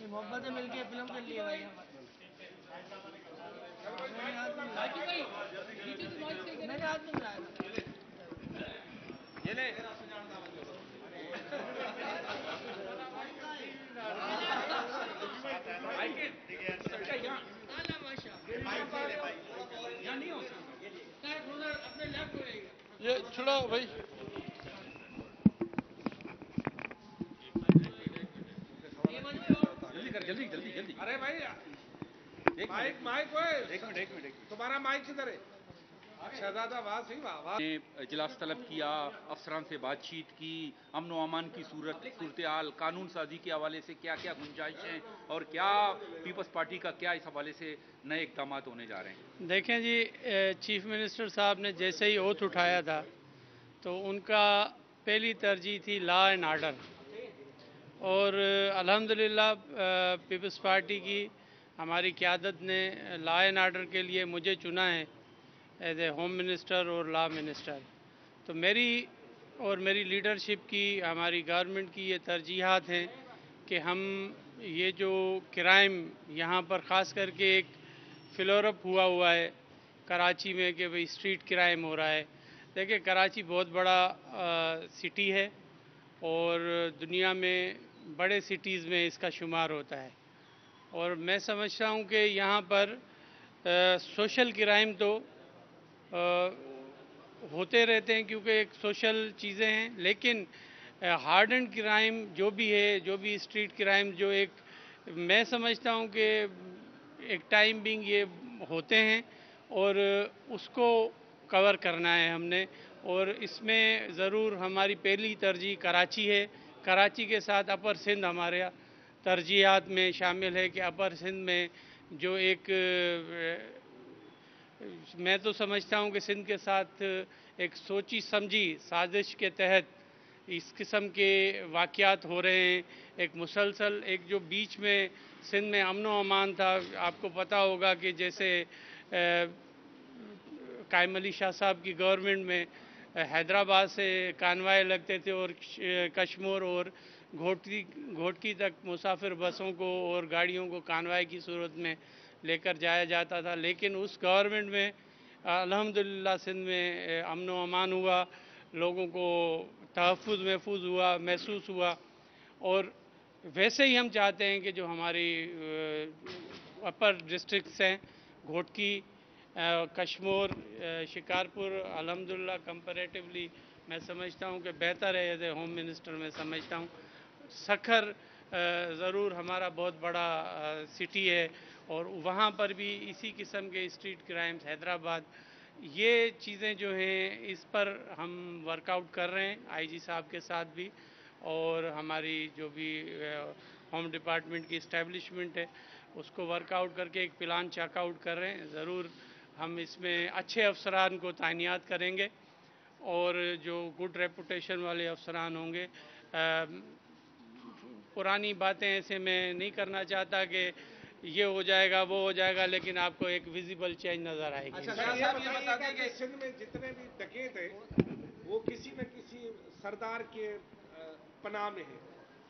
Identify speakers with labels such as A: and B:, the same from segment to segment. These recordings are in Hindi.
A: मोहब्बत से मिलके फिल्म कर लिए भाई मैंने हाथ नहीं मिलाया था।
B: ये ले
C: ये छुड़ाओ भाई।
B: जल्दी कर, जल्दी जल्दी जल्दी।
D: अरे भाई
B: माइक
D: माइक
B: एक मिनट
D: तुम्हारा माइक किधर है? शहजादा वाह सही वाह।
B: ने इजलास तलब किया, अफसरान से बातचीत की, अमन व अमान की सूरत हाल, कानून साजी के हवाले से क्या क्या गुंजाइशें और क्या पीपल्स पार्टी का क्या इस हवाले से नए इकदाम होने जा रहे हैं।
E: देखें जी, चीफ मिनिस्टर साहब ने जैसे ही ओथ उठाया था तो उनका पहली तरजीह थी लॉ एंड आर्डर, और अल्हम्दुलिल्लाह पीपल्स पार्टी की हमारी क़यादत ने लॉ एंड आर्डर के लिए मुझे चुना है एज ए होम मिनिस्टर और लॉ मिनिस्टर। तो मेरी और मेरी लीडरशिप की, हमारी गवर्नमेंट की ये तरजीहात हैं कि हम ये जो क्राइम यहाँ पर ख़ास करके एक फ्लोरअप हुआ है कराची में कि भाई स्ट्रीट क्राइम हो रहा है। देखिए कराची बहुत बड़ा सिटी है और दुनिया में बड़े सिटीज़ में इसका शुमार होता है, और मैं समझता हूँ कि यहाँ पर सोशल क्राइम तो होते रहते हैं क्योंकि एक सोशल चीज़ें हैं, लेकिन हार्ड एंड क्राइम जो भी है, जो भी स्ट्रीट क्राइम, जो एक मैं समझता हूँ कि एक टाइम बिंग ये होते हैं और उसको कवर करना है हमने, और इसमें ज़रूर हमारी पहली तरजीह कराची है। कराची के साथ अपर सिंध हमारे तरजीहात में शामिल है कि अपर सिंध में जो एक मैं तो समझता हूँ कि सिंध के साथ एक सोची समझी साजिश के तहत इस किस्म के वाक़यात हो रहे हैं। एक मुसलसल एक जो बीच में सिंध में अमन व अमान था, आपको पता होगा कि जैसे कायम अली शाह साहब की गवर्नमेंट में हैदराबाद से कानवाए लगते थे और कश्मीर और घोटकी तक मुसाफिर बसों को और गाड़ियों को कानवाए की सूरत में लेकर जाया जाता था, लेकिन उस गवर्नमेंट में अल्हम्दुलिल्लाह सिंध में अमन व अमान हुआ, लोगों को तहफ़्फ़ुज़ महफूज हुआ, महसूस हुआ। और वैसे ही हम चाहते हैं कि जो हमारी अपर डिस्ट्रिक्ट्स हैं, घोटकी, कश्मीर, शिकारपुर, अल्हम्दुलिल्लाह कंपैरेटिवली मैं समझता हूँ कि बेहतर है। एज ए होम मिनिस्टर मैं समझता हूँ सखर ज़रूर हमारा बहुत बड़ा सिटी है और वहाँ पर भी इसी किस्म के स्ट्रीट क्राइम्स, हैदराबाद, ये चीज़ें जो हैं इस पर हम वर्कआउट कर रहे हैं आईजी साहब के साथ भी, और हमारी जो भी होम डिपार्टमेंट की इस्टेब्लिशमेंट है उसको वर्कआउट करके एक प्लान चेकआउट कर रहे हैं। ज़रूर हम इसमें अच्छे अफसरान को तैनात करेंगे और जो गुड रेपुटेशन वाले अफसरान होंगे। पुरानी बातें ऐसे मैं नहीं करना चाहता कि ये हो जाएगा वो हो जाएगा, लेकिन आपको एक विजिबल चेंज नज़र आएगी।
D: अच्छा ये बताइए कि सिंध में जितने भी डकैत है वो किसी न किसी सरदार के पनाह में है,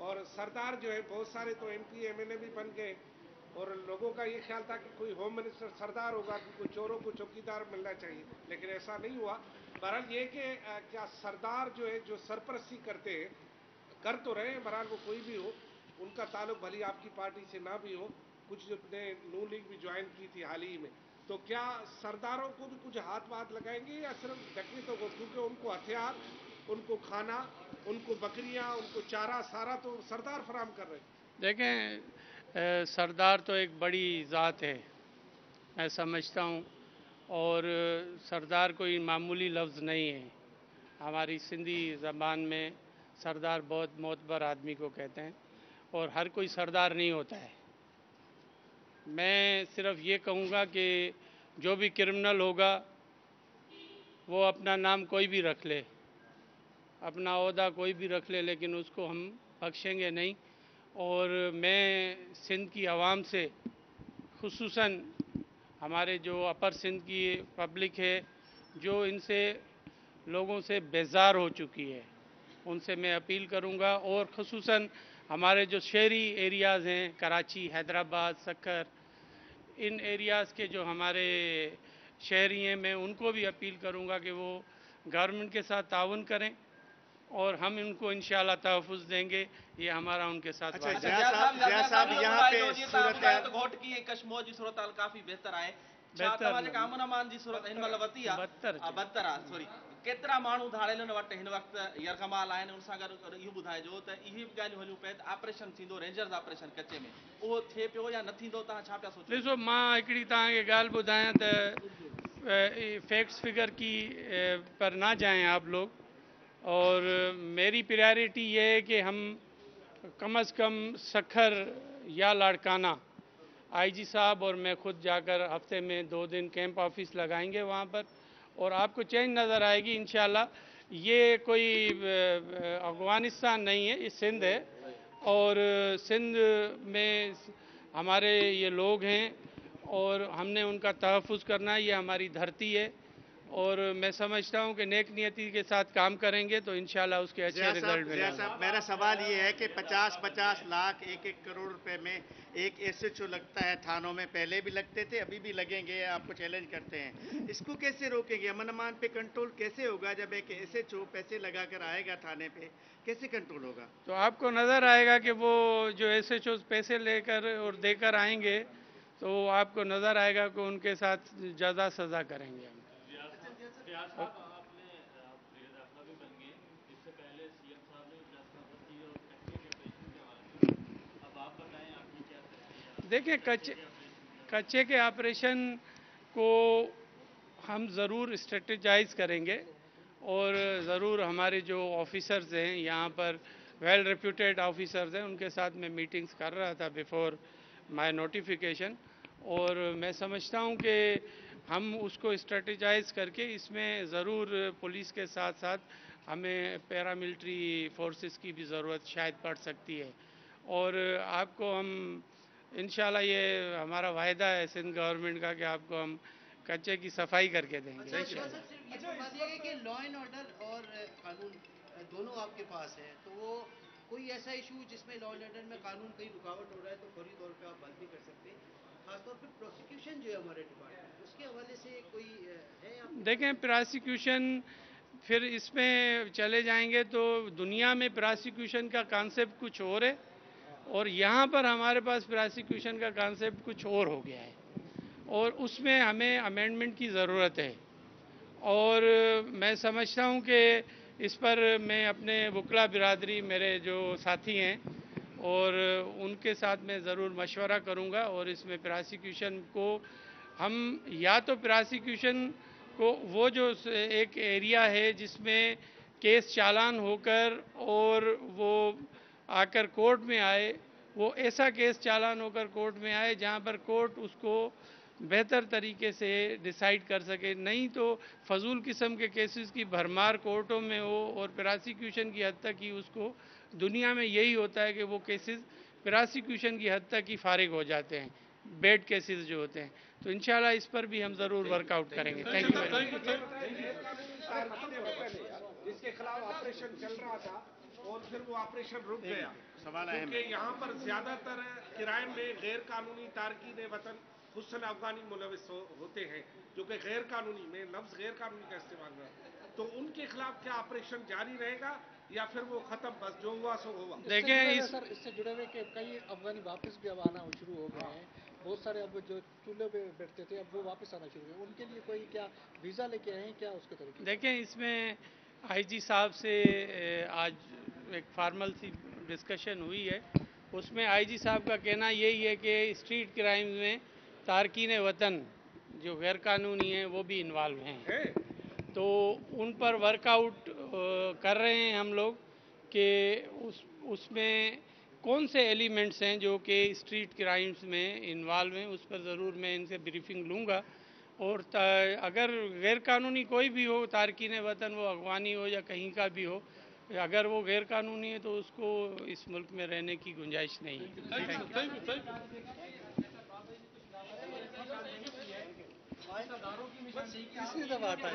D: और सरदार जो है बहुत सारे तो एमपी एमएलए भी बन गए, और लोगों का ये ख्याल था कि कोई होम मिनिस्टर सरदार होगा कि कोई चोरों को चौकीदार मिलना चाहिए, लेकिन ऐसा नहीं हुआ। बहरहाल ये कि क्या सरदार जो है जो सरपरस्ती करते हैं, कर तो रहे हैं, बहरहाल वो कोई भी हो, उनका ताल्लुक भली आपकी पार्टी से ना भी हो, कुछ ने नून लीग भी ज्वाइन की थी हाल ही में, तो क्या सरदारों को भी कुछ हाथ वाथ लगाएंगे या सिर्फ डकैतों को, क्योंकि उनको हथियार, उनको खाना, उनको बकरियां, उनको चारा सारा तो सरदार फराम कर रहे हैं।
E: देखें सरदार तो एक बड़ी ज़ात है मैं समझता हूँ, और सरदार कोई मामूली लफ्ज़ नहीं है। हमारी सिंधी ज़बान में सरदार बहुत मोतबर आदमी को कहते हैं, और हर कोई सरदार नहीं होता है। मैं सिर्फ ये कहूँगा कि जो भी क्रिमिनल होगा वो अपना नाम कोई भी रख ले, अपना ओहदा कोई भी रख ले, लेकिन उसको हम बख्शेंगे नहीं। और मैं सिंध की आवाम से, खुसूसन हमारे जो अपर सिंध की पब्लिक है जो इनसे लोगों से बेजार हो चुकी है, उनसे मैं अपील करूंगा। और ख़ुसूसन हमारे जो शहरी एरियाज़ हैं, कराची, हैदराबाद, सक्कर, इन एरियाज़ के जो हमारे शहरी हैं, मैं उनको भी अपील करूंगा कि वो गवर्नमेंट के साथ ताउन करें और हम इनको इंशाल्लाह तहफ़्फ़ुज़ देंगे। ये हमारा उनके साथ
F: अच्छा,
E: वादा है।
F: जिया साहब यहाँ पे सूरत
G: घोट की कश्मीर जी सूरत हाल काफ़ी बेहतर आहे।
E: बहितर
G: तव्हांजे अमन अमान जी सूरत हिन महिल वती आहे, बदतर आहे, सॉरी। केतिरा माण्हू धाड़ेलनि वटि हिन वक़्तु यरगमाल आहिनि? उन सां गॾु इहो ॿुधाइजो त इहे बि ॻाल्हियूं हलियूं पिया, ऑपरेशन थींदो रेंजर्स ऑपरेशन कचे में, उहो थिए पियो या न थींदो? तव्हां छा पिया सोचो?
E: ॾिसो, मां हिकिड़ी तव्हांखे ॻाल्हि ॿुधायां त फैक्ट्स फिगर की पर ना जाएं आप लोग, और मेरी प्रायोरिटी ये है कि हम कम से कम सखर या लाड़काना आईजी साहब और मैं खुद जाकर हफ्ते में 2 दिन कैंप ऑफिस लगाएंगे वहाँ पर, और आपको चेंज नज़र आएगी इंशाल्लाह। ये कोई अफगानिस्तान नहीं है, ये सिंध है, और सिंध में हमारे ये लोग हैं और हमने उनका तहफ़्फ़ुज़ करना है। ये हमारी धरती है और मैं समझता हूँ कि नेक नियति के साथ काम करेंगे तो इंशाल्लाह उसके अच्छे रिजल्ट मिलेंगे।
F: मेरा सवाल ये है कि 50-50 लाख 1-1 करोड़ रुपए में एक एसएचओ लगता है थानों में, पहले भी लगते थे, अभी भी लगेंगे, आपको चैलेंज करते हैं, इसको कैसे रोकेंगे? अमन अमान पे कंट्रोल कैसे होगा? जब एक एसएचओ पैसे लगाकर आएगा थाने पे, कैसे कंट्रोल होगा?
E: तो आपको नज़र आएगा कि वो जो एसएचओ पैसे लेकर और देकर आएंगे तो आपको नज़र आएगा कि उनके साथ ज़्यादा सज़ा करेंगे हम। देखिए, कच्चे के ऑपरेशन को हम ज़रूर स्ट्रेटेजाइज करेंगे और ज़रूर हमारे जो ऑफिसर्स हैं यहाँ पर, वेल रेप्यूटेड ऑफिसर्स हैं, उनके साथ मैं मीटिंग्स कर रहा था बिफोर माय नोटिफिकेशन, और मैं समझता हूँ कि हम उसको स्ट्रेटेजाइज करके इसमें ज़रूर पुलिस के साथ साथ हमें पैरामिलिट्री फोर्सेस की भी ज़रूरत शायद पड़ सकती है। और आपको हम इंशाल्लाह, ये हमारा वायदा है सिंध गवर्नमेंट का कि आपको हम कच्चे की सफाई करके देंगे।
H: कि लॉ एंड ऑर्डर और कानून दोनों आपके पास है, तो वो कोई ऐसा इशू जिसमें लॉ एंड ऑर्डर में कानून कहीं रुकावट हो रहा है तो फौरी तौर पे आप बंद भी कर सकते हैं, खासतौर पे प्रोसिक्यूशन जो है हमारे डिपार्टमेंट, उसके हवाले से कोई है आप?
E: देखें, प्रोसिक्यूशन फिर इसमें चले जाएंगे तो दुनिया में प्रोसिक्यूशन का कॉन्सेप्ट कुछ और है और यहाँ पर हमारे पास प्रोसिक्यूशन का कॉन्सेप्ट कुछ और हो गया है, और उसमें हमें अमेंडमेंट की ज़रूरत है। और मैं समझता हूँ कि इस पर मैं अपने वकला बिरादरी, मेरे जो साथी हैं, और उनके साथ मैं ज़रूर मशवरा करूँगा, और इसमें प्रोसिक्यूशन को हम या तो प्रोसिक्यूशन को वो जो एक एरिया है जिसमें केस चालान होकर और वो आकर कोर्ट में आए, वो ऐसा केस चालान होकर कोर्ट में आए जहाँ पर कोर्ट उसको बेहतर तरीके से डिसाइड कर सके। नहीं तो फजूल किस्म के केसेस की भरमार कोर्टों में हो और प्रोसिक्यूशन की हद तक ही उसको, दुनिया में यही होता है कि वो केसेस प्रोसिक्यूशन की हद तक ही फारिग हो जाते हैं, बेड केसेस जो होते हैं। तो इंशाल्लाह इस पर भी हम ज़रूर वर्कआउट करेंगे। Thank you very much.
D: जिसके खिलाफ ऑपरेशन चल रहा था और फिर वो ऑपरेशन रुक गया,
F: सवाल है
D: क्योंकि यहाँ पर ज्यादातर किराए में गैर कानूनी तारकीन वतन हुस्न अफगानी मुलविस होते हैं, जो कि गैर कानूनी, में लफ्ज गैर कानूनी का इस्तेमाल हुआ, तो उनके खिलाफ क्या ऑपरेशन जारी रहेगा या फिर वो खत्म, बस जो हुआ सो हुआ?
A: देखें, सर इससे जुड़े हुए कि कई अफगानी वापस भी अब आना शुरू हो गए हैं, बहुत सारे अब जो चूल्हे पे बैठते थे अब वो वापस आना शुरू हुए, उनके लिए कोई क्या वीज़ा लेके आए हैं, क्या उसके तरीके?
E: देखें, इसमें आईजी साहब से आज एक फॉर्मल सी डिस्कशन हुई है, उसमें आईजी साहब का कहना यही है कि स्ट्रीट क्राइम में तारकीन वतन जो गैर कानूनी हैं वो भी इन्वॉल्व हैं, तो उन पर वर्कआउट कर रहे हैं हम लोग कि उसमें कौन से एलिमेंट्स हैं जो कि स्ट्रीट क्राइम्स में इन्वॉल्व हैं, उस पर ज़रूर मैं इनसे ब्रीफिंग लूँगा। और अगर गैर कानूनी कोई भी हो तारकीन वतन, वो अफगानी हो या कहीं का भी हो, अगर वो गैर कानूनी है तो उसको इस मुल्क में रहने की गुंजाइश नहीं है।
A: तीसरी दफा आता है।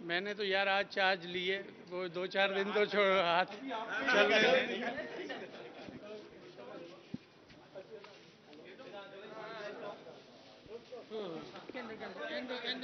E: मैंने तो यार आज चार्ज लिए, वो 2-4 दिन तो छोड़ हाथ चल रहे।
A: end